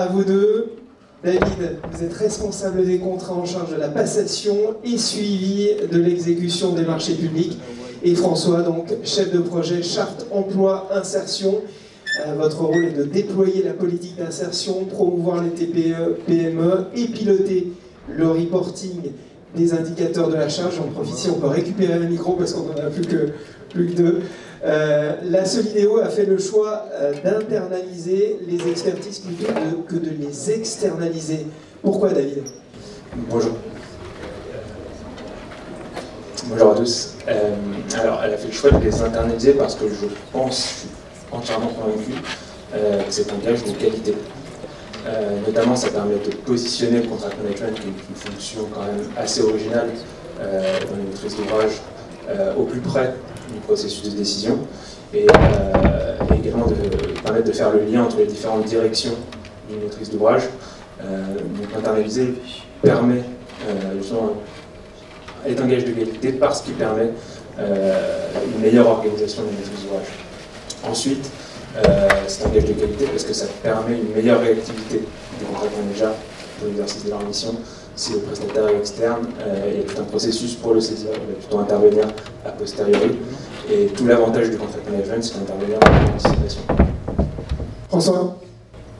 vous deux. David, vous êtes responsable des contrats en charge de la passation et suivi de l'exécution des marchés publics. Et François, donc chef de projet charte emploi insertion. Votre rôle est de déployer la politique d'insertion, promouvoir les TPE, PME et piloter le reporting des indicateurs de la charge. J'en profite si on peut récupérer le micro parce qu'on n'en a plus que deux. La Solideo a fait le choix d'internaliser les expertises plutôt que de les externaliser. Pourquoi, David? Bonjour. Bonjour à tous. Alors, elle a fait le choix de les internaliser parce que je suis entièrement convaincu que c'est un gage de qualité. Notamment, ça permet de positionner le contract management, qui est une fonction quand même assez originale dans les maîtrises d'ouvrage, au plus près du processus de décision, et également de permettre de faire le lien entre les différentes directions d'une maîtrise d'ouvrage. Donc, internaliser permet justement est un gage de qualité parce qu'il permet une meilleure organisation des maîtrises d'ouvrage. Ensuite, c'est un gage de qualité parce que ça permet une meilleure réactivité des contrats managers pour l'exercice de leur mission. Si le prestataire est externe, il y a tout un processus pour le saisir, il va plutôt intervenir a posteriori. Et tout l'avantage du contract management, c'est d'intervenir dans l'anticipation. François?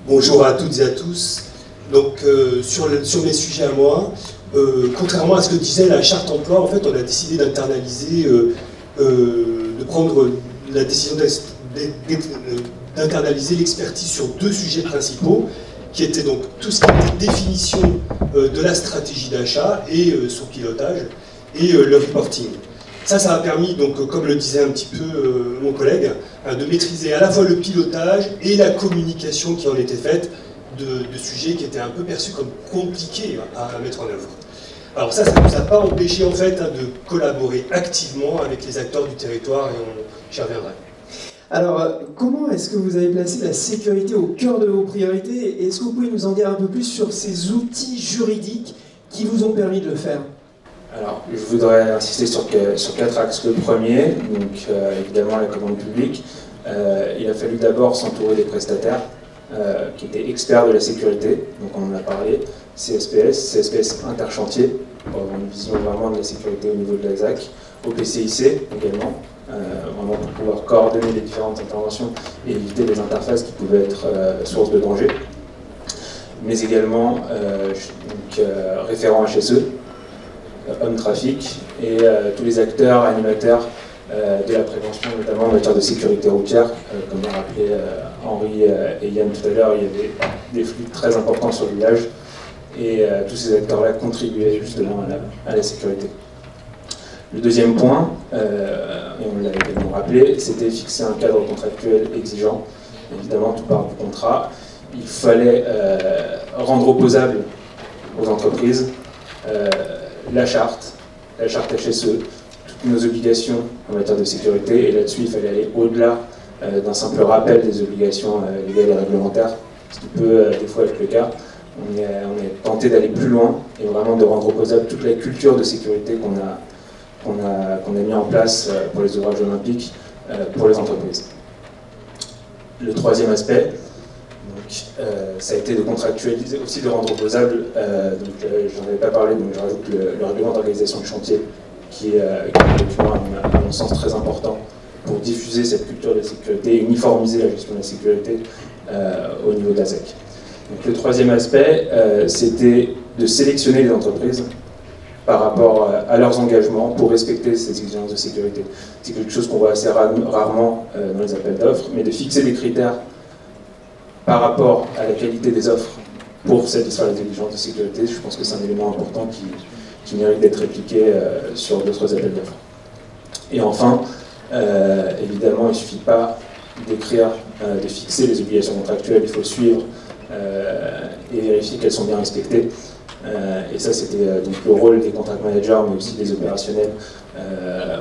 Bonjour à toutes et à tous. Donc, sur mes sujets à moi, contrairement à ce que disait la charte emploi, en fait, on a décidé d'internaliser, de prendre la décision d'internaliser l'expertise sur deux sujets principaux, qui étaient donc tout ce qui était définition de la stratégie d'achat et son pilotage, et le reporting. Ça a permis, donc, comme le disait un petit peu mon collègue, de maîtriser à la fois le pilotage et la communication qui en était faite de sujets qui étaient un peu perçus comme compliqués à mettre en œuvre. Alors ça ne nous a pas empêché en fait de collaborer activement avec les acteurs du territoire, et j'y reviendrai. Alors, comment est-ce que vous avez placé la sécurité au cœur de vos priorités? Et est-ce que vous pouvez nous en dire un peu plus sur ces outils juridiques qui vous ont permis de le faire? Alors, je voudrais insister sur 4 axes. Le premier, donc évidemment la commande publique. Il a fallu d'abord s'entourer des prestataires qui étaient experts de la sécurité, donc on en a parlé, CSPS interchantier, pour avoir une vision vraiment de la sécurité au niveau de la ZAC, au PCIC également, vraiment pour pouvoir coordonner les différentes interventions et éviter les interfaces qui pouvaient être source de danger, mais également référent HSE, Homme Trafic et tous les acteurs, animateurs de la prévention, notamment en matière de sécurité routière. Comme l'a rappelé Henri et Yann tout à l'heure, il y avait des flux très importants sur le village et tous ces acteurs-là contribuaient justement à la sécurité. Le deuxième point, et on l'a également rappelé, c'était fixer un cadre contractuel exigeant. Évidemment, tout part du contrat. Il fallait rendre opposable aux entreprises la charte HSE, toutes nos obligations en matière de sécurité, et là-dessus, il fallait aller au-delà d'un simple rappel des obligations légales et réglementaires, ce qui peut des fois être le cas. On est tenté d'aller plus loin et vraiment de rendre opposable toute la culture de sécurité qu'on a mis en place pour les ouvrages olympiques, pour les entreprises. Le troisième aspect, ça a été de contractualiser, aussi de rendre opposable, j'en avais pas parlé, donc je rajoute le règlement d'organisation de chantier, qui est un document à mon sens très important pour diffuser cette culture de la sécurité et uniformiser la gestion de la sécurité au niveau de la ZAC. Donc, le troisième aspect, c'était de sélectionner les entreprises par rapport à leurs engagements pour respecter ces exigences de sécurité. C'est quelque chose qu'on voit assez rarement dans les appels d'offres, mais de fixer des critères par rapport à la qualité des offres pour satisfaire les exigences de sécurité, je pense que c'est un élément important qui mérite d'être répliqué sur d'autres appels d'offres. Et enfin, évidemment, il ne suffit pas d'écrire, de fixer les obligations contractuelles, il faut suivre et vérifier qu'elles sont bien respectées. Et ça, c'était donc le rôle des contract managers, mais aussi des opérationnels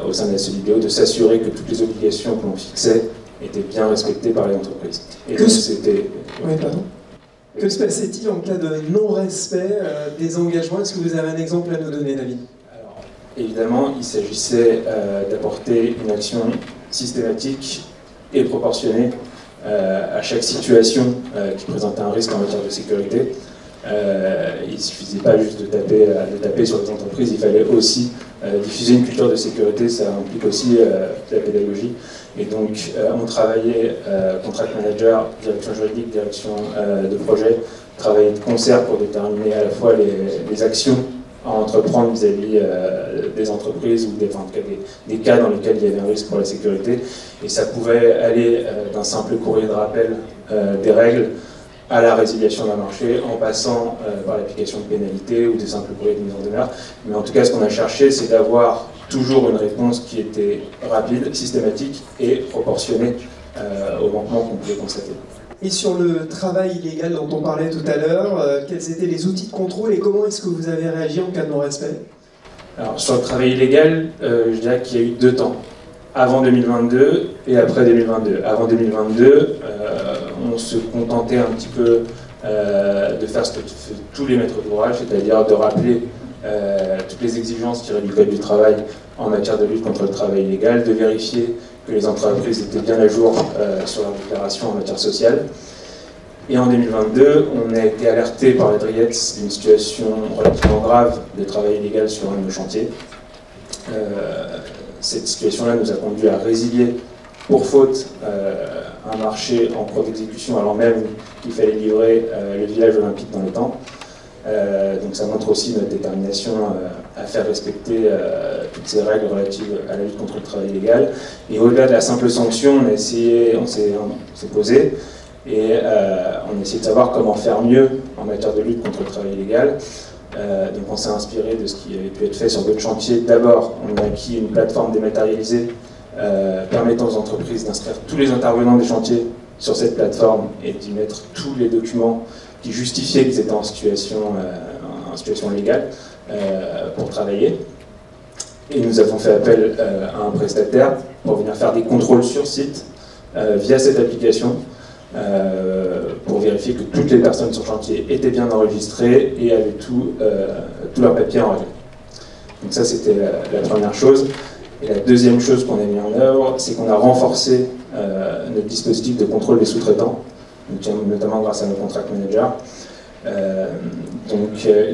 au sein de la Solideo, de s'assurer que toutes les obligations que l'on fixait étaient bien respectées par les entreprises. Et donc, c'était... Oui, pardon. Que se passait-il en cas de non-respect des engagements? Est-ce que vous avez un exemple à nous donner, David? Alors, évidemment, il s'agissait d'apporter une action systématique et proportionnée à chaque situation qui présentait un risque en matière de sécurité. Il ne suffisait pas juste de taper sur les entreprises, il fallait aussi diffuser une culture de sécurité, ça implique aussi de la pédagogie. Et donc on travaillait, contract manager, direction juridique, direction de projet, travailler de concert pour déterminer à la fois les actions à entreprendre vis-à-vis des entreprises ou des cas dans lesquels il y avait un risque pour la sécurité. Et ça pouvait aller d'un simple courrier de rappel des règles à la résiliation d'un marché, en passant par l'application de pénalités ou des simples courriers de mise en demeure. Mais en tout cas, ce qu'on a cherché, c'est d'avoir toujours une réponse qui était rapide, systématique et proportionnée aux manquements qu'on pouvait constater. Et sur le travail illégal dont on parlait tout à l'heure, quels étaient les outils de contrôle et comment est-ce que vous avez réagi en cas de non-respect? Alors, sur le travail illégal, je dirais qu'il y a eu 2 temps. Avant 2022 et après 2022. Avant 2022, on se contentait un petit peu de faire ce que font tous les maîtres d'ouvrage, c'est-à-dire de rappeler toutes les exigences tirées du Code du travail en matière de lutte contre le travail illégal, de vérifier que les entreprises étaient bien à jour sur leur déclaration en matière sociale. Et en 2022, on a été alerté par la DRIETS d'une situation relativement grave de travail illégal sur un de nos chantiers. Cette situation-là nous a conduit à résilier pour faute un marché en cours d'exécution alors même qu'il fallait livrer le village olympique dans les temps. Donc ça montre aussi notre détermination à faire respecter toutes ces règles relatives à la lutte contre le travail illégal. Et au-delà de la simple sanction, on s'est posé et on a essayé de savoir comment faire mieux en matière de lutte contre le travail illégal. Donc on s'est inspiré de ce qui avait pu être fait sur d'autres chantiers. D'abord, on a acquis une plateforme dématérialisée permettant aux entreprises d'inscrire tous les intervenants des chantiers sur cette plateforme et d'y mettre tous les documents qui justifiaient qu'ils étaient en situation légale pour travailler. Et nous avons fait appel à un prestataire pour venir faire des contrôles sur site via cette application pour vérifier que toutes les personnes sur chantier étaient bien enregistrées et avaient tous leurs papiers en règle. Donc ça, c'était la première chose. Et la deuxième chose qu'on a mis en œuvre, c'est qu'on a renforcé notre dispositif de contrôle des sous-traitants, notamment grâce à nos contract managers.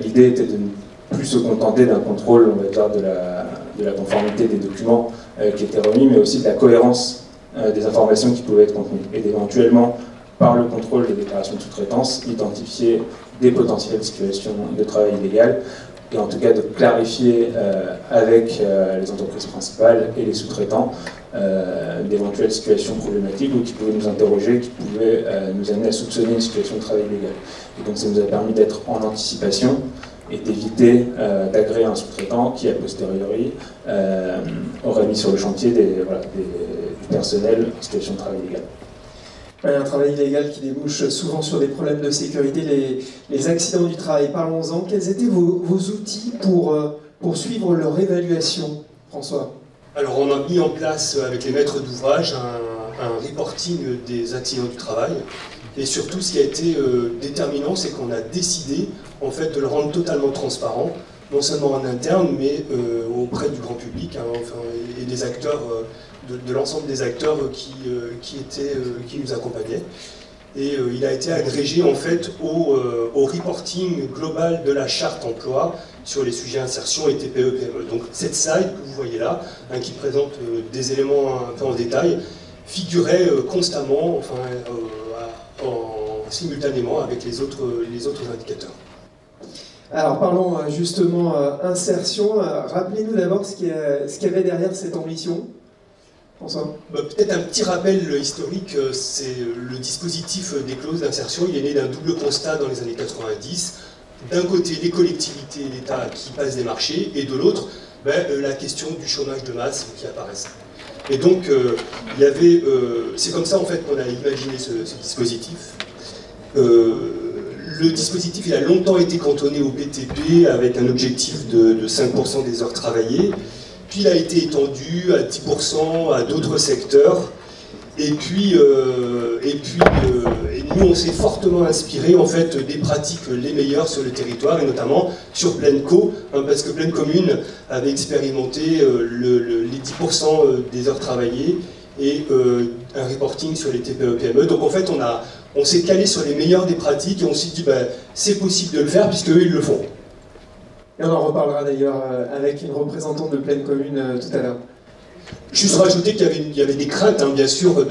L'idée était de ne plus se contenter d'un contrôle, on va dire, de la conformité des documents qui étaient remis, mais aussi de la cohérence des informations qui pouvaient être contenues, et d'éventuellement, par le contrôle des déclarations de sous-traitance, identifier des potentielles situations de travail illégal, et en tout cas de clarifier avec les entreprises principales et les sous-traitants d'éventuelles situations problématiques ou qui pouvaient nous interroger, qui pouvaient nous amener à soupçonner une situation de travail illégal. Et donc ça nous a permis d'être en anticipation et d'éviter d'agréer un sous-traitant qui, a posteriori, aurait mis sur le chantier du personnel en situation de travail illégal. Un travail illégal qui débouche souvent sur des problèmes de sécurité, les accidents du travail. Parlons-en. Quels étaient vos outils pour suivre leur évaluation, François? Alors on a mis en place avec les maîtres d'ouvrage un reporting des accidents du travail. Et surtout, ce qui a été déterminant, c'est qu'on a décidé en fait de le rendre totalement transparent, non seulement en interne, mais auprès du grand public et des acteurs, de l'ensemble des acteurs qui nous accompagnaient. Et il a été agrégé en fait au reporting global de la charte emploi sur les sujets insertion et TPE-PME. Donc cette slide que vous voyez là, qui présente des éléments un peu en détail, figurait constamment, simultanément avec les autres indicateurs. Alors parlons justement insertion. Rappelez-nous d'abord ce qu'il y avait derrière cette ambition. François ? Peut-être un petit rappel historique, c'est le dispositif des clauses d'insertion. Il est né d'un double constat dans les années 90. D'un côté, les collectivités et l'État qui passent des marchés, et de l'autre, la question du chômage de masse qui apparaissait. Et donc, c'est comme ça en fait qu'on a imaginé ce dispositif. Le dispositif il a longtemps été cantonné au BTP avec un objectif de 5% des heures travaillées. Puis il a été étendu à 10% à d'autres secteurs. Et nous, on s'est fortement inspiré en fait des pratiques les meilleures sur le territoire, et notamment sur Plenco, parce que Plaine Commune avait expérimenté les 10% des heures travaillées, et un reporting sur les TPE-PME. Donc en fait, on s'est calé sur les meilleurs des pratiques et on s'est dit ben, c'est possible de le faire puisque eux ils le font. Et on en reparlera d'ailleurs avec une représentante de Pleine Commune tout à l'heure. Juste rajouter qu'il y avait des craintes, hein, bien sûr,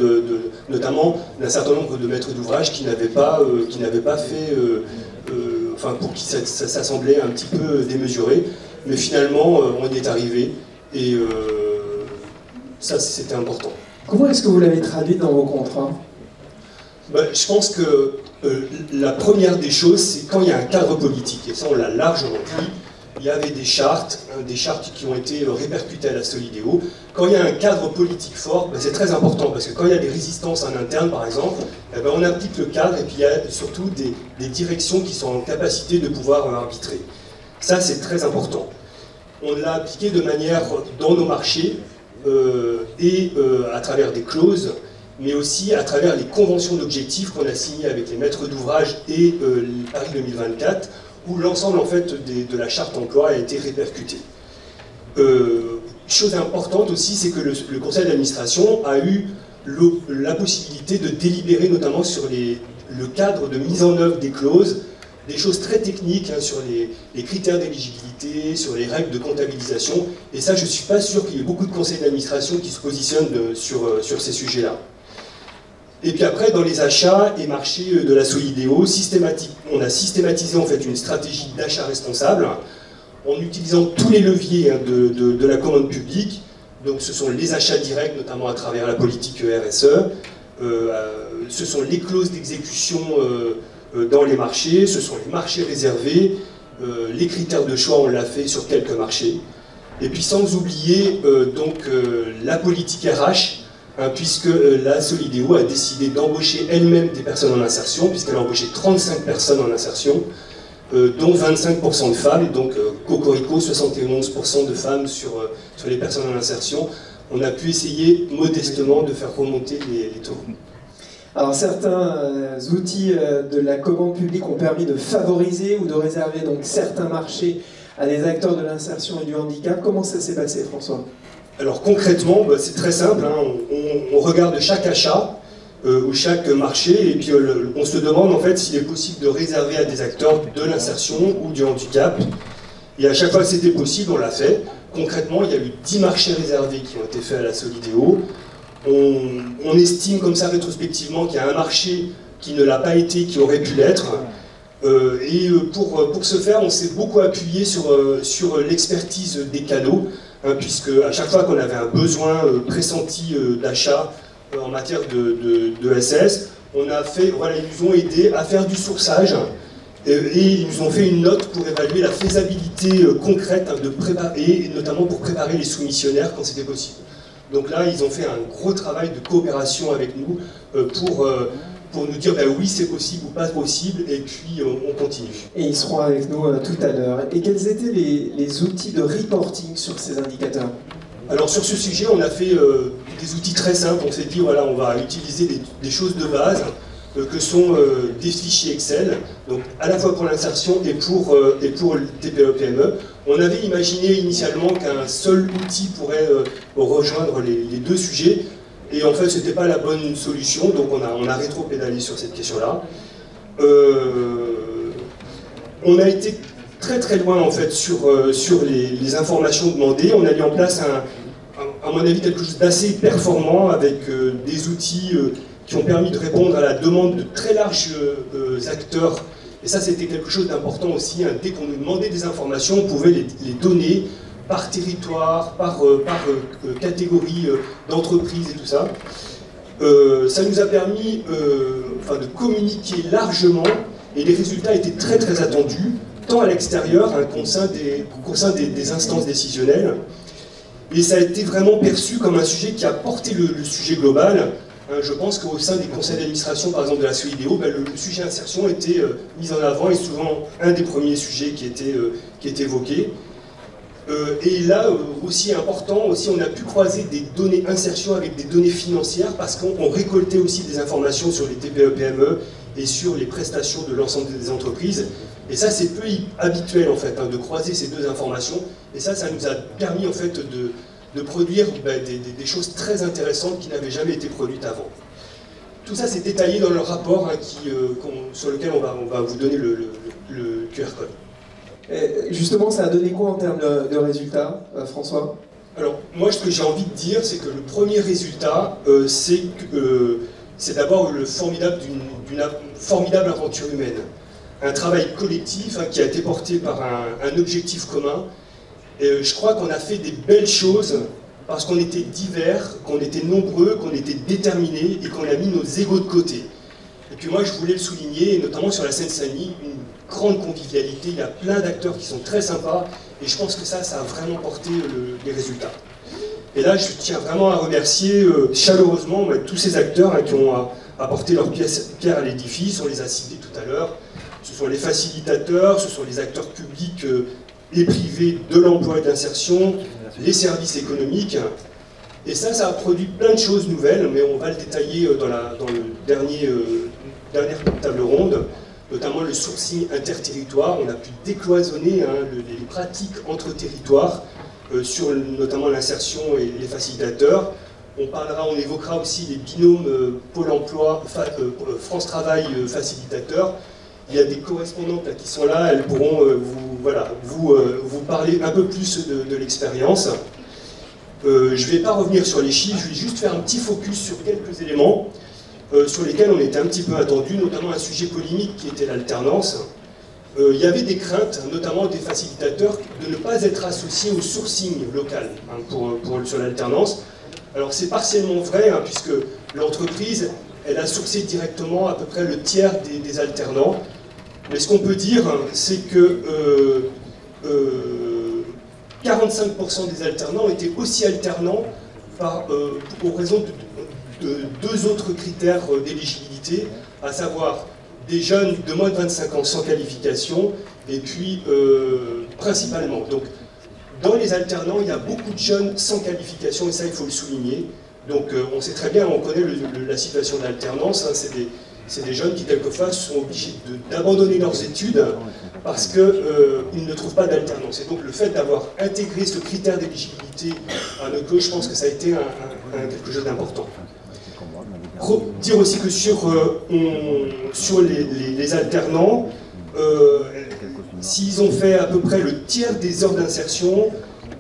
notamment d'un certain nombre de maîtres d'ouvrage qui n'avaient pas fait, enfin pour qui ça semblait un petit peu démesuré, mais finalement on y est arrivé et ça c'était important. Comment est-ce que vous l'avez traduit dans vos contrats? Ben, je pense que la première des choses, c'est quand il y a un cadre politique, et ça on l'a largement dit. Il y avait des chartes qui ont été répercutées à la Solideo. Quand il y a un cadre politique fort, ben c'est très important, parce que quand il y a des résistances en interne, par exemple, ben on applique le cadre, et puis il y a surtout des directions qui sont en capacité de pouvoir arbitrer. Ça, c'est très important. On l'a appliqué de manière dans nos marchés, à travers des clauses, mais aussi à travers les conventions d'objectifs qu'on a signées avec les maîtres d'ouvrage et Paris 2024, où l'ensemble en fait de la charte emploi a été répercuté. Chose importante aussi, c'est que le conseil d'administration a eu la possibilité de délibérer notamment sur le cadre de mise en œuvre des clauses, des choses très techniques hein, sur les critères d'éligibilité, sur les règles de comptabilisation, et ça je ne suis pas sûr qu'il y ait beaucoup de conseils d'administration qui se positionnent sur ces sujets-là. Et puis après, dans les achats et marchés de la Solideo, on a systématisé en fait une stratégie d'achat responsable en utilisant tous les leviers hein, de la commande publique. Donc ce sont les achats directs, notamment à travers la politique RSE, ce sont les clauses d'exécution dans les marchés, ce sont les marchés réservés, les critères de choix, on l'a fait sur quelques marchés. Et puis sans oublier la politique RH, hein, puisque la Solideo a décidé d'embaucher elle-même des personnes en insertion, puisqu'elle a embauché 35 personnes en insertion, dont 25% de femmes, donc Cocorico, 71% de femmes sur les personnes en insertion. On a pu essayer modestement de faire remonter les taux. Alors certains outils de la commande publique ont permis de favoriser ou de réserver donc certains marchés à des acteurs de l'insertion et du handicap. Comment ça s'est passé, François? Alors concrètement, bah, c'est très simple, hein. On regarde chaque achat ou chaque marché et puis on se demande en fait s'il est possible de réserver à des acteurs de l'insertion ou du handicap. Et à chaque fois que c'était possible, on l'a fait. Concrètement, il y a eu 10 marchés réservés qui ont été faits à la Solideo. On estime comme ça rétrospectivement qu'il y a un marché qui ne l'a pas été, qui aurait pu l'être. Et pour ce faire, on s'est beaucoup appuyé sur l'expertise des canaux, hein, puisque à chaque fois qu'on avait un besoin pressenti d'achat en matière de SS, ils nous ont aidés à faire du sourçage et ils nous ont fait une note pour évaluer la faisabilité concrète hein, et notamment pour préparer les soumissionnaires quand c'était possible. Donc là, ils ont fait un gros travail de coopération avec nous pour nous dire ben oui, c'est possible ou pas possible, et puis on continue. Et ils seront avec nous tout à l'heure. Et quels étaient les outils de reporting sur ces indicateurs? Alors sur ce sujet, on a fait des outils très simples. On s'est dit, voilà, on va utiliser des choses de base, que sont des fichiers Excel, donc à la fois pour l'insertion et pour le TPE-PME. On avait imaginé initialement qu'un seul outil pourrait rejoindre les deux sujets, et en fait ce n'était pas la bonne solution, donc on a rétro-pédalé sur cette question-là. On a été très très loin en fait sur les informations demandées. On a mis en place à mon avis quelque chose d'assez performant avec des outils qui ont permis de répondre à la demande de très larges acteurs. Et ça, c'était quelque chose d'important aussi. Hein. Dès qu'on nous demandait des informations, on pouvait les donner par territoire, par catégorie d'entreprise et tout ça. Ça nous a permis de communiquer largement, et les résultats étaient très très attendus, tant à l'extérieur hein, qu'au sein des instances décisionnelles. Et ça a été vraiment perçu comme un sujet qui a porté le sujet global. Je pense qu'au sein des conseils d'administration, par exemple de la Solideo, le sujet insertion était mis en avant et souvent un des premiers sujets qui était évoqué. Et là, aussi important, on a pu croiser des données insertion avec des données financières parce qu'on récoltait aussi des informations sur les TPE-PME et sur les prestations de l'ensemble des entreprises. Et ça, c'est peu habituel en fait, hein, de croiser ces deux informations. Et ça nous a permis en fait de produire des choses très intéressantes qui n'avaient jamais été produites avant. Tout ça, c'est détaillé dans le rapport sur lequel on va vous donner le QR code. Et justement, ça a donné quoi en termes de résultats, François? Alors, moi, ce que j'ai envie de dire, c'est que le premier résultat, c'est d'abord le d'une formidable aventure humaine. Un travail collectif qui a été porté par un objectif commun. Et je crois qu'on a fait des belles choses parce qu'on était divers, qu'on était nombreux, qu'on était déterminés et qu'on a mis nos égos de côté. Et puis moi, je voulais le souligner, et notamment sur la Seine-Saint-Denis, une grande convivialité. Il y a plein d'acteurs qui sont très sympas et je pense que ça a vraiment porté les résultats. Et là, je tiens vraiment à remercier chaleureusement tous ces acteurs qui ont apporté leur pierre à l'édifice. On les a cités tout à l'heure. Ce sont les facilitateurs, ce sont les acteurs publics et privés de l'emploi et de l'insertion, les services économiques. Et ça a produit plein de choses nouvelles, mais on va le détailler dans le dernière table ronde, notamment le sourcing interterritoire. On a pu décloisonner les pratiques entre territoires, sur notamment l'insertion et les facilitateurs. On évoquera aussi les binômes Pôle emploi, France Travail facilitateur. Il y a des correspondantes qui sont là, elles pourront vous parler un peu plus de l'expérience. Je ne vais pas revenir sur les chiffres, je vais juste faire un petit focus sur quelques éléments sur lesquels on était un petit peu attendu, notamment un sujet polémique qui était l'alternance. Il y avait des craintes, notamment des facilitateurs, de ne pas être associés au sourcing local sur l'alternance. Alors c'est partiellement vrai, puisque l'entreprise, elle a sourcé directement à peu près le tiers des alternants. Mais ce qu'on peut dire, c'est que 45% des alternants étaient aussi alternants pour raison de deux autres critères d'éligibilité, à savoir des jeunes de moins de 25 ans sans qualification, et puis principalement. Donc, dans les alternants, il y a beaucoup de jeunes sans qualification, et ça, il faut le souligner. Donc, on sait très bien, on connaît la situation de l'alternance, c'est des jeunes qui, quelquefois, sont obligés d'abandonner leurs études parce qu'ils ne trouvent pas d'alternance. Et donc, le fait d'avoir intégré ce critère d'éligibilité à NOCO, je pense que ça a été quelque chose d'important. Dire aussi que sur les alternants, s'ils ont fait à peu près le tiers des heures d'insertion,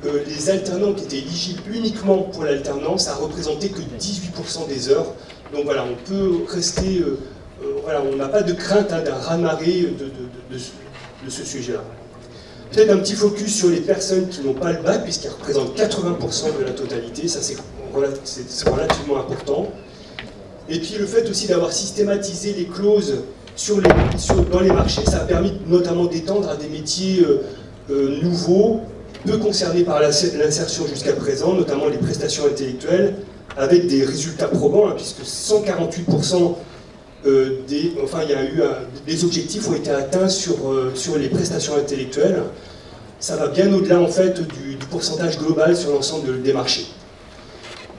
les alternants qui étaient éligibles uniquement pour l'alternance, ça a représenté que 18% des heures. Donc voilà, on peut rester, on n'a pas de crainte d'un raz-de-marée de ce sujet-là. Peut-être un petit focus sur les personnes qui n'ont pas le bac, puisqu'ils représentent 80% de la totalité, ça c'est relativement important. Et puis le fait aussi d'avoir systématisé les clauses dans les marchés, ça a permis notamment d'étendre à des métiers nouveaux, peu concernés par l'insertion jusqu'à présent, notamment les prestations intellectuelles, avec des résultats probants, puisque 148% des objectifs ont été atteints sur les prestations intellectuelles. Ça va bien au-delà en fait du pourcentage global sur l'ensemble des marchés.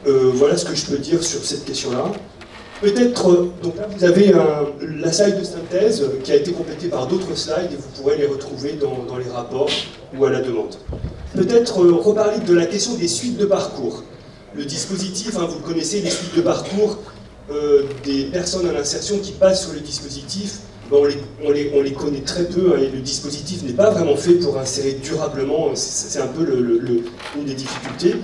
Voilà ce que je peux dire sur cette question-là. Peut-être, donc là vous avez la slide de synthèse qui a été complétée par d'autres slides et vous pourrez les retrouver dans les rapports ou à la demande. Peut-être reparler de la question des suites de parcours. Le dispositif, vous le connaissez, les suites de parcours des personnes en insertion qui passent sur le dispositif, on les connaît très peu et le dispositif n'est pas vraiment fait pour insérer durablement, c'est un peu une des difficultés.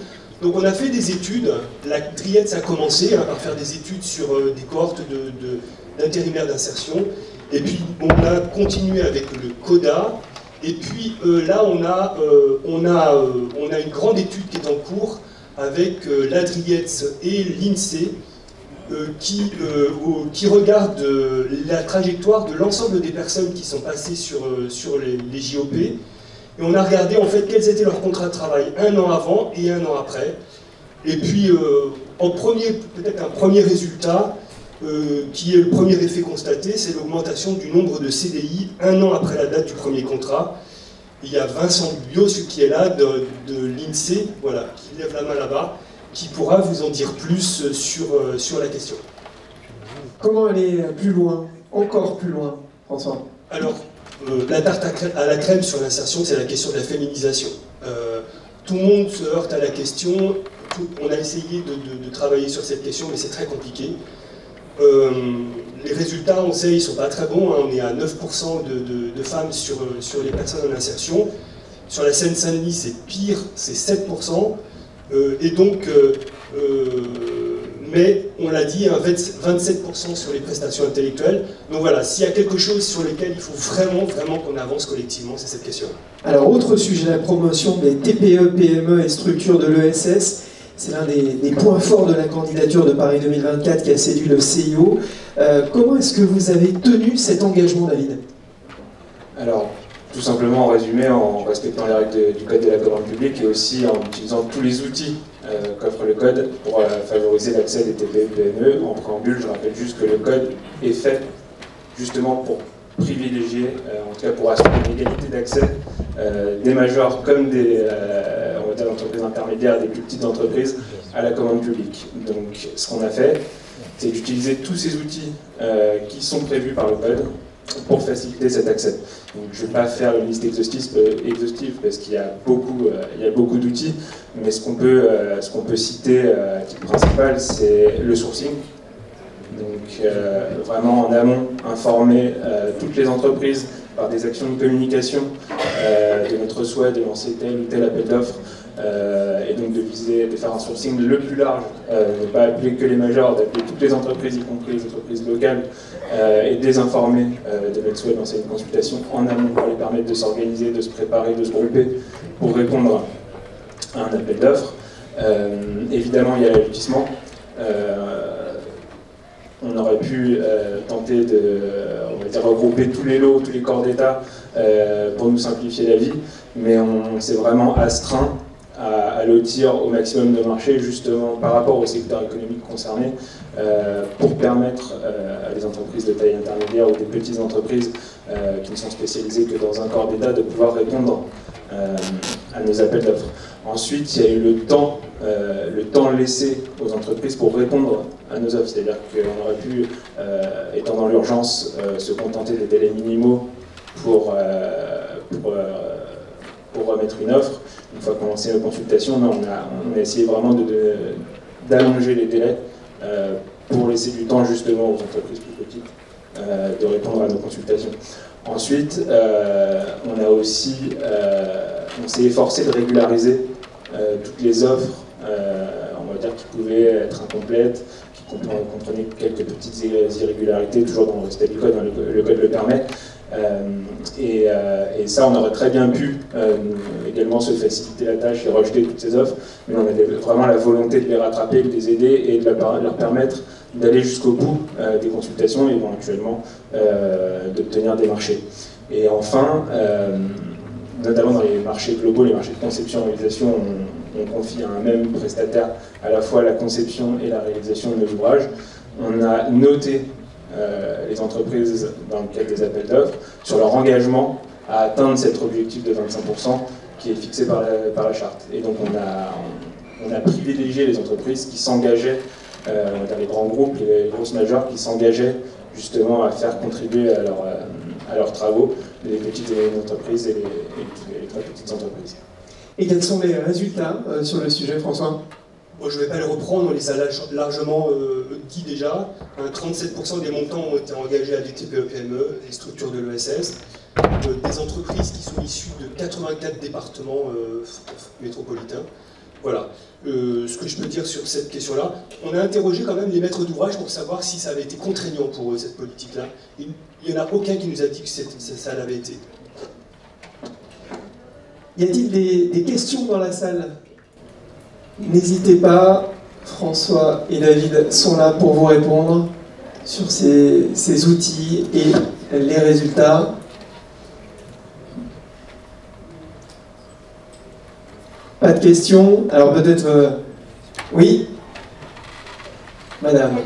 Donc on a fait des études, la triade ça a commencé par faire des études sur des cohortes d'intérimaires d'insertion, et puis on a continué avec le CODA, et puis là on a une grande étude qui est en cours avec l'ADRIETS et l'INSEE qui regarde la trajectoire de l'ensemble des personnes qui sont passées sur les JOP. Et on a regardé en fait quels étaient leurs contrats de travail un an avant et un an après. Et puis, peut-être un premier résultat, qui est le premier effet constaté, c'est l'augmentation du nombre de CDI un an après la date du premier contrat. Il y a Vincent Biot, qui est là, de l'INSEE, voilà, qui lève la main là-bas, qui pourra vous en dire plus sur la question. Comment aller plus loin, encore plus loin, François? Alors, la tarte à la crème sur l'insertion, c'est la question de la féminisation. tout le monde se heurte à la question. On a essayé de travailler sur cette question, mais c'est très compliqué. Les résultats, on sait, ils ne sont pas très bons. Hein. On est à 9% de femmes sur les personnes en insertion. Sur la Seine-Saint-Denis, c'est pire, c'est 7%. Et donc, mais on l'a dit, 27% sur les prestations intellectuelles. Donc voilà, s'il y a quelque chose sur lequel il faut vraiment qu'on avance collectivement, c'est cette question. Alors, autre sujet, la promotion des TPE, PME et structures de l'ESS. C'est l'un des points forts de la candidature de Paris 2024 qui a séduit le CIO. Comment est-ce que vous avez tenu cet engagement, David? Alors, tout simplement en résumé, en respectant les règles du Code de la commande publique et aussi en utilisant tous les outils qu'offre le Code pour favoriser l'accès des TPE PME. En préambule, je rappelle juste que le Code est fait justement pour privilégier, en tout cas pour assurer une égalité d'accès des majors comme des entreprises intermédiaires et des plus petites entreprises à la commande publique. Donc ce qu'on a fait, c'est d'utiliser tous ces outils qui sont prévus par le Code pour faciliter cet accès. Donc, je ne vais pas faire une liste exhaustive parce qu'il y a beaucoup d'outils, mais ce qu'on peut citer à titre principal, c'est le sourcing. Donc vraiment en amont, informer toutes les entreprises par des actions de communication de notre souhait de lancer tel ou tel appel d'offres et donc de faire un sourcing le plus large, ne pas appeler que les majors, d'appeler toutes les entreprises, y compris les entreprises locales, et de les informer de notre souhait de lancer une consultation en amont pour les permettre de s'organiser, de se préparer, de se grouper pour répondre à un appel d'offres. Évidemment, il y a l'allotissement. On aurait pu tenter de regrouper tous les lots, tous les corps d'État pour nous simplifier la vie, mais on s'est vraiment astreint à lotir au maximum de marché, justement par rapport au secteur économique concerné, pour permettre à des entreprises de taille intermédiaire ou des petites entreprises qui ne sont spécialisées que dans un corps d'État de pouvoir répondre à nos appels d'offres. Ensuite, il y a eu le temps laissé aux entreprises pour répondre à nos offres, c'est-à-dire qu'on aurait pu, étant dans l'urgence, se contenter des délais minimaux pour remettre une offre. Une fois qu'on a lancé nos consultations, on a essayé vraiment d'allonger les délais pour laisser du temps justement aux entreprises plus petites de répondre à nos consultations. Ensuite, on s'est efforcé de régulariser toutes les offres, on va dire, qui pouvaient être incomplètes, qui comprenaient quelques petites irrégularités, toujours dans le respect du Code, hein, le Code le permet. Et ça, on aurait très bien pu également se faciliter la tâche et rejeter toutes ces offres, mais on avait vraiment la volonté de les rattraper, de les aider et de leur permettre d'aller jusqu'au bout des consultations et éventuellement d'obtenir des marchés. Et enfin, notamment dans les marchés globaux, les marchés de conception et réalisation, on confie à un même prestataire à la fois la conception et la réalisation de nos ouvrages. On a noté les entreprises dans le cadre des appels d'offres sur leur engagement à atteindre cet objectif de 25% qui est fixé par la charte. Et donc on a privilégié les entreprises qui s'engageaient, dans les grands groupes, les grosses majeures qui s'engageaient justement à faire contribuer à leurs travaux les petites et moyennes entreprises et les très petites entreprises. Et quels sont les résultats sur le sujet, François? Bon, je ne vais pas les reprendre, on les a largement dit déjà. 37% des montants ont été engagés à des TPE-PME, des structures de l'ESS, des entreprises qui sont issues de 84 départements métropolitains. Voilà. Ce que je peux dire sur cette question-là, on a interrogé quand même les maîtres d'ouvrage pour savoir si ça avait été contraignant pour eux, cette politique-là. Il n'y en a aucun qui nous a dit que ça l'avait été. Y a-t-il des questions dans la salle? N'hésitez pas, François et David sont là pour vous répondre sur ces outils et les résultats. Pas de questions? Alors peut-être... Oui, madame.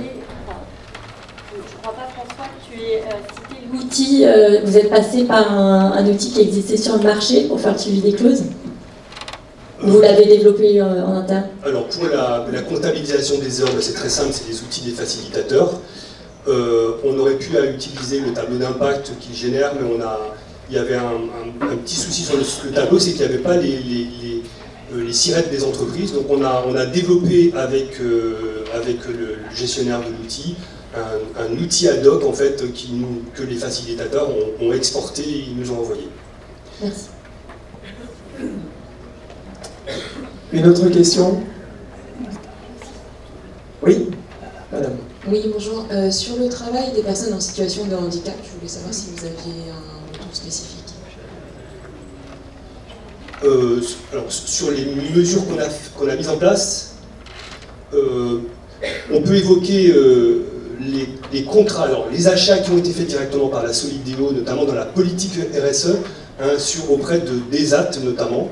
Je ne crois pas, François, que tu aies cité l'outil. Vous êtes passé par un outil qui existait sur le marché pour faire le suivi des clauses? Vous l'avez développé en interne? Alors pour la comptabilisation des heures, c'est très simple, c'est des outils des facilitateurs. On aurait pu utiliser le tableau d'impact qu'il génère, mais il y avait un petit souci sur le tableau, c'est qu'il n'y avait pas les sirettes des entreprises. Donc on a développé avec le gestionnaire de l'outil un outil ad hoc en fait, que les facilitateurs ont exporté et ils nous ont envoyé. Merci. Une autre question? Oui, madame. Oui, bonjour. Sur le travail des personnes en situation de handicap, je voulais savoir si vous aviez un retour spécifique. Alors, sur les mesures qu'on a mises en place, on peut évoquer les contrats, alors les achats qui ont été faits directement par la Solideo, notamment dans la politique RSE, auprès des AT notamment.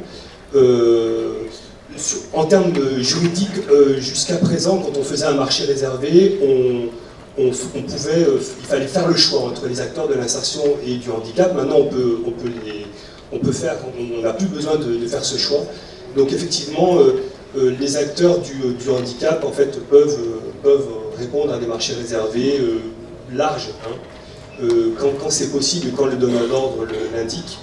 En termes juridiques, jusqu'à présent, quand on faisait un marché réservé, il fallait faire le choix entre les acteurs de l'insertion et du handicap. Maintenant, on n'a plus besoin de faire ce choix. Donc effectivement, les acteurs du handicap en fait, peuvent répondre à des marchés réservés larges, quand c'est possible et quand le donneur d'ordre l'indique.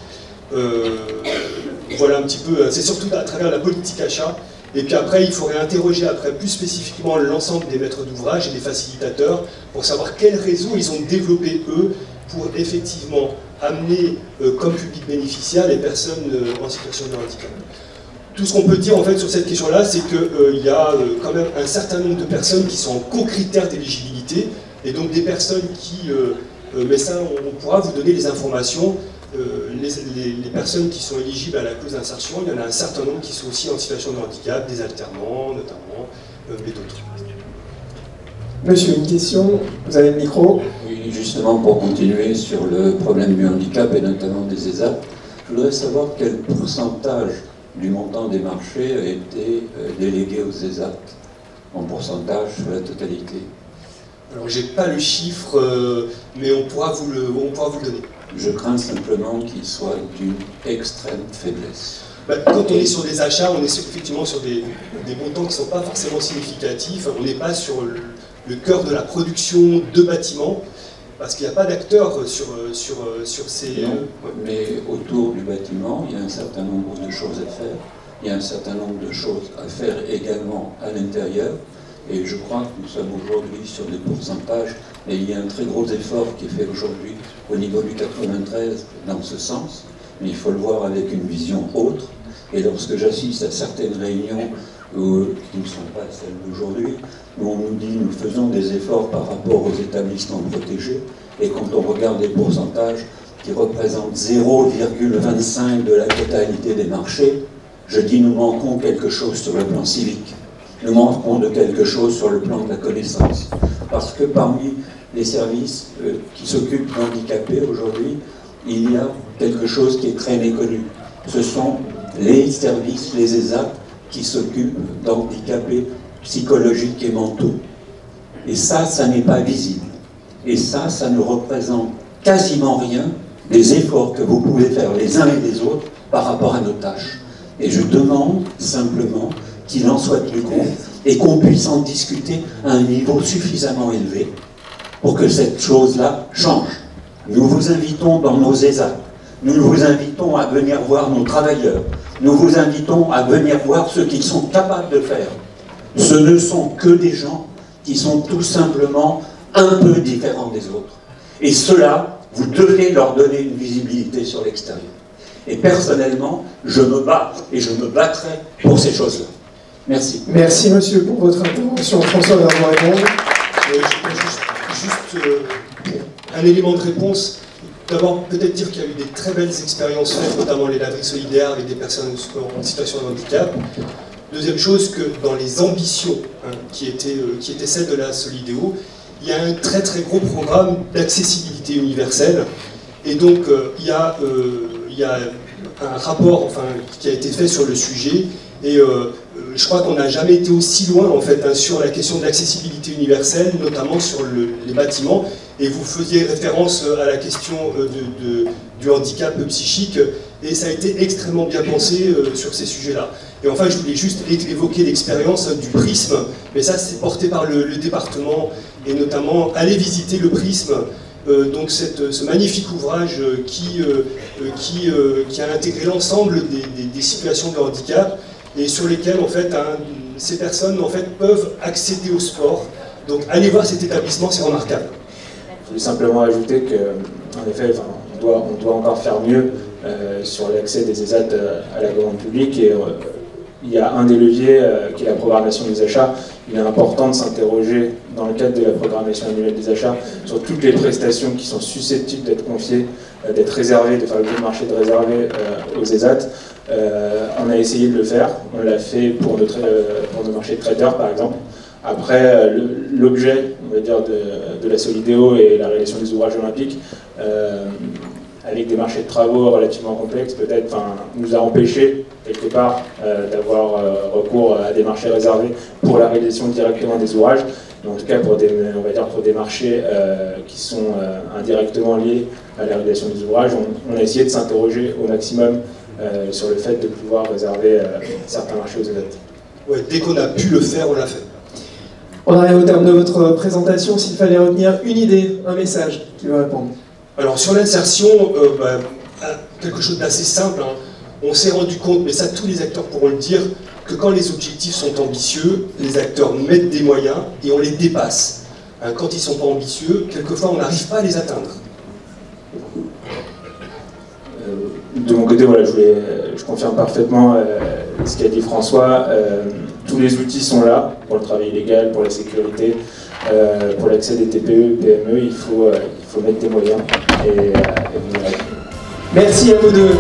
Voilà un petit peu, c'est surtout à travers la politique achat. Et puis après, il faudrait interroger plus spécifiquement l'ensemble des maîtres d'ouvrage et des facilitateurs pour savoir quel réseau ils ont développé eux pour effectivement amener comme public bénéficiaire les personnes en situation de handicap. Tout ce qu'on peut dire en fait sur cette question-là, c'est qu'il y a quand même un certain nombre de personnes qui sont en co-critères d'éligibilité, et donc des personnes qui, mais ça on pourra vous donner les informations, les personnes qui sont éligibles à la clause d'insertion, il y en a un certain nombre qui sont aussi en situation de handicap, des alternants notamment, mais d'autres. Monsieur, une question, vous avez le micro. Oui, justement pour continuer sur le problème du handicap et notamment des ESAT, je voudrais savoir quel pourcentage du montant des marchés a été délégué aux ESAT, en pourcentage sur la totalité. Alors j'ai pas le chiffre, mais on pourra vous le donner. Je crains simplement qu'il soit d'une extrême faiblesse. Quand on est sur des achats, on est effectivement sur des montants qui ne sont pas forcément significatifs. On n'est pas sur le cœur de la production de bâtiments, parce qu'il n'y a pas d'acteurs sur ces... Non, mais autour du bâtiment, il y a un certain nombre de choses à faire. Il y a un certain nombre de choses à faire également à l'intérieur. Et je crois que nous sommes aujourd'hui sur des pourcentages, et il y a un très gros effort qui est fait aujourd'hui au niveau du 93 dans ce sens, mais il faut le voir avec une vision autre. Et lorsque j'assiste à certaines réunions qui ne sont pas celles d'aujourd'hui, où on nous dit nous faisons des efforts par rapport aux établissements protégés, et quand on regarde les pourcentages qui représentent 0,25 de la totalité des marchés, je dis nous manquons quelque chose sur le plan civique. Nous manquons de quelque chose sur le plan de la connaissance. Parce que parmi les services qui s'occupent d'handicapés aujourd'hui, il y a quelque chose qui est très méconnu. Ce sont les services, les ESAT, qui s'occupent d'handicapés psychologiques et mentaux. Et ça n'est pas visible. Et ça ne représente quasiment rien des efforts que vous pouvez faire les uns et les autres par rapport à nos tâches. Et je demande simplement qu'il en soit tenu compte et qu'on puisse en discuter à un niveau suffisamment élevé pour que cette chose-là change. Nous vous invitons dans nos ESAT, nous vous invitons à venir voir nos travailleurs, nous vous invitons à venir voir ceux qui sont capables de faire. Ce ne sont que des gens qui sont tout simplement un peu différents des autres. Et ceux-là, vous devez leur donner une visibilité sur l'extérieur. Et personnellement, je me bats et je me battrai pour ces choses-là. Merci. Merci monsieur pour votre intervention. François va vous répondre. Juste un élément de réponse. D'abord, peut-être dire qu'il y a eu des très belles expériences faites, notamment les laveries solidaires avec des personnes en situation de handicap. Deuxième chose, que dans les ambitions qui étaient celles de la Solideo, il y a un très très gros programme d'accessibilité universelle. Et donc, il y a un rapport qui a été fait sur le sujet. Et je crois qu'on n'a jamais été aussi loin en fait, sur la question de l'accessibilité universelle, notamment sur les bâtiments. Et vous faisiez référence à la question du handicap psychique, et ça a été extrêmement bien pensé sur ces sujets-là. Et enfin, je voulais juste évoquer l'expérience du Prisme, mais ça c'est porté par le département, et notamment aller visiter le Prisme, donc ce magnifique ouvrage qui a intégré l'ensemble des situations de handicap, et sur lesquels en fait, ces personnes en fait, peuvent accéder au sport. Donc allez voir cet établissement, c'est remarquable. Je voulais simplement ajouter qu'en effet, on doit encore faire mieux sur l'accès des ESAT à la commande publique. Et il y a un des leviers qui est la programmation des achats. Il est important de s'interroger dans le cadre de la programmation annuelle des achats sur toutes les prestations qui sont susceptibles d'être confiées, d'être réservées, de faire l'objet de marché de réservé aux ESAT. On a essayé de le faire. On l'a fait pour nos marchés de traiteurs, par exemple. Après, l'objet, on va dire, de la Solidéo et la réalisation des ouvrages olympiques, avec des marchés de travaux relativement complexes, peut-être, nous a empêché, quelque part, d'avoir recours à des marchés réservés pour la réalisation directement des ouvrages. Mais en tout cas, pour des marchés qui sont indirectement liés à la réalisation des ouvrages, on a essayé de s'interroger au maximum sur le fait de pouvoir réserver certains marchés aux ESAT. Ouais, dès qu'on a pu le faire, on l'a fait. On arrive au terme de votre présentation. S'il fallait retenir une idée, un message qui va répondre. Alors sur l'insertion, quelque chose d'assez simple. Hein. On s'est rendu compte, mais ça tous les acteurs pourront le dire, que quand les objectifs sont ambitieux, les acteurs mettent des moyens et on les dépasse. Hein, quand ils ne sont pas ambitieux, quelquefois on n'arrive pas à les atteindre. De mon côté, voilà, je confirme parfaitement ce qu'a dit François. Tous les outils sont là pour le travail illégal, pour la sécurité, pour l'accès des TPE, PME. Il faut mettre des moyens. Merci à vous deux.